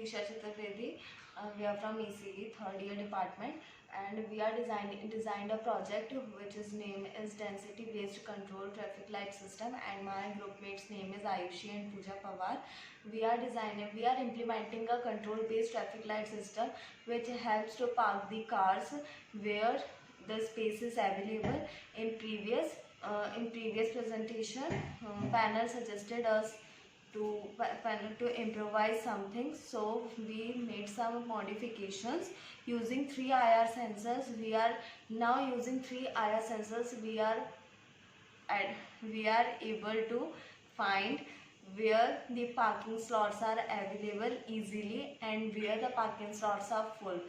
Disha Chaturvedi. We are from ECE, third year department, and we are designed a project which is name is density based control traffic light system, and my group mates name is Ayushi and Pooja Pawar. We are implementing a control based traffic light system which helps to park the cars where the space is available. In previous presentation, panel suggested us to improvise something, so we made some modifications using 3 IR sensors. We are now using 3 IR sensors. We are able to find where the parking slots are available easily and where the parking slots are full,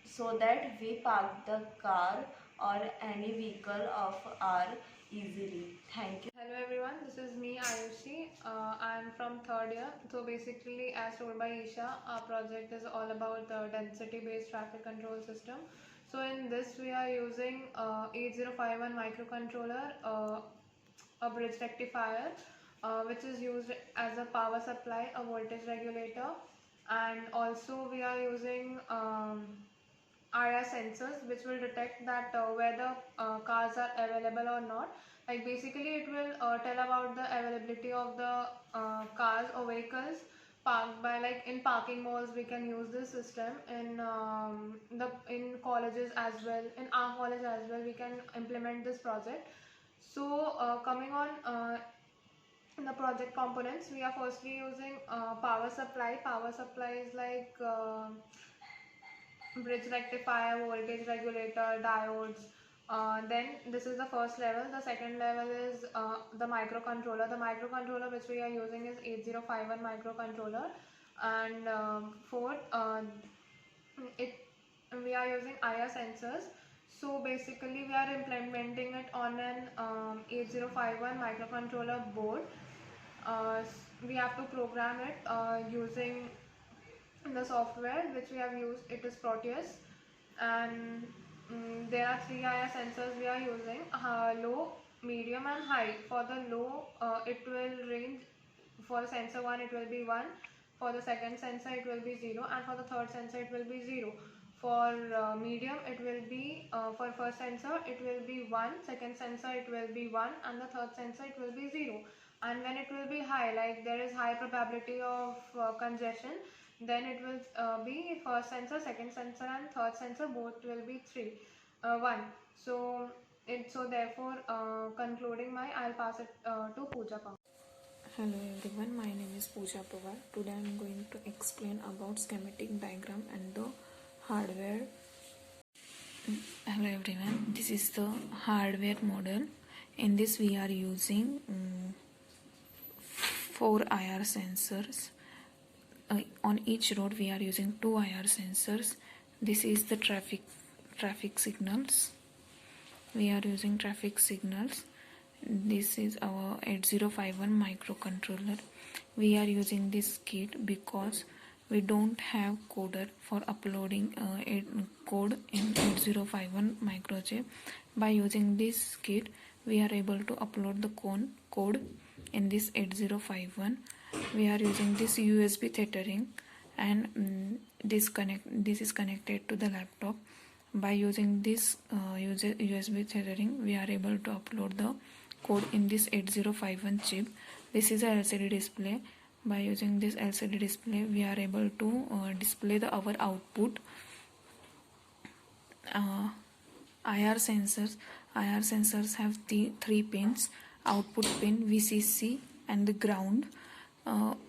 so that we park the car or any vehicle of our easily. Thank you. Hello everyone, this is me Ayushi. I'm from third year. So basically, as told by Isha, our project is all about the density-based traffic control system. So in this, we are using 8051 microcontroller, a bridge rectifier, which is used as a power supply, a voltage regulator, and also we are using IR sensors which will detect that whether cars are available or not. Like basically it will tell about the availability of the cars or vehicles parked by, like in parking malls we can use this system, in colleges as well, in our college as well we can implement this project. So coming on the project components, we are firstly using power supply. Power supply is like bridge rectifier, voltage regulator, diodes. Then this is the first level. The second level is the microcontroller. The microcontroller which we are using is 8051 microcontroller, and fourth, we are using IR sensors. So basically we are implementing it on an 8051 microcontroller board. We have to program it using the software which we have used. It is Proteus, and there are 3 IR sensors we are using: low, medium and high. For the low, it will range, for sensor 1 it will be 1, for the second sensor it will be 0, and for the third sensor it will be 0. For medium it will be, for first sensor it will be 1, second sensor it will be 1, and the third sensor it will be 0. And when it will be high, like there is high probability of congestion, then it will be first sensor, second sensor and third sensor both will be 1. So therefore, concluding I'll pass it to Pooja Pawar. Hello everyone, my name is Pooja Pawar. Today I am going to explain about schematic diagram and the hardware. Hello everyone, this is the hardware model. In this we are using 4 IR sensors. On each road we are using 2 IR sensors. This is the traffic signals. We are using traffic signals. This is our 8051 microcontroller. We are using this kit because we don't have coder for uploading code in 8051 microchip. By using this kit, we are able to upload the code in this 8051. We are using this USB tethering, and this is connected to the laptop. By using this USB tethering, we are able to upload the code in this 8051 chip. This is a LCD display. By using this LCD display, we are able to display our output. IR sensors have the 3 pins: output pin, VCC and the ground.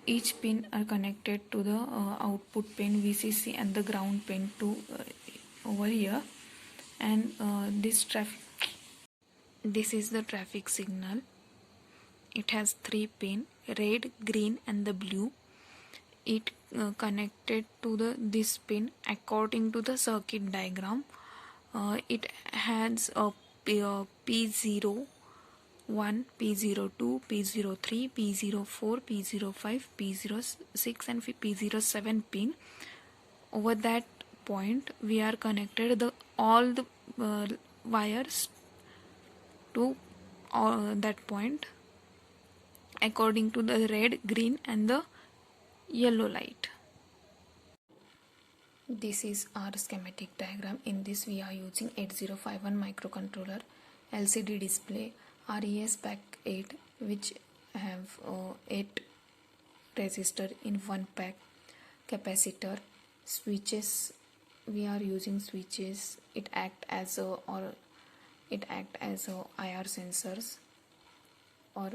Each pin are connected to the output pin, VCC and the ground pin to over here. And this is the traffic signal. It has 3 pin: red, green and the blue. It connected to this pin according to the circuit diagram. It has a P01, P02, P03, P04, P05, P06 and P07 pin. Over that point we are connected all the wires to that point according to the red, green and the yellow light. This is our schematic diagram. In this we are using 8051 microcontroller, LCD display, RES pack 8 which have 8 resistor in one pack, capacitor, switches. We are using switches. It act as a IR sensors, or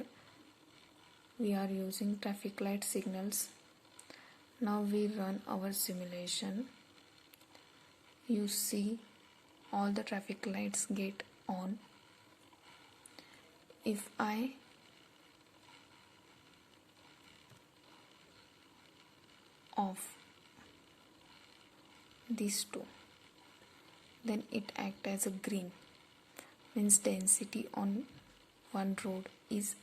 we are using traffic light signals. Now we run our simulation. You see all the traffic lights get on. If I off these two, then it act as a green, means density on one road is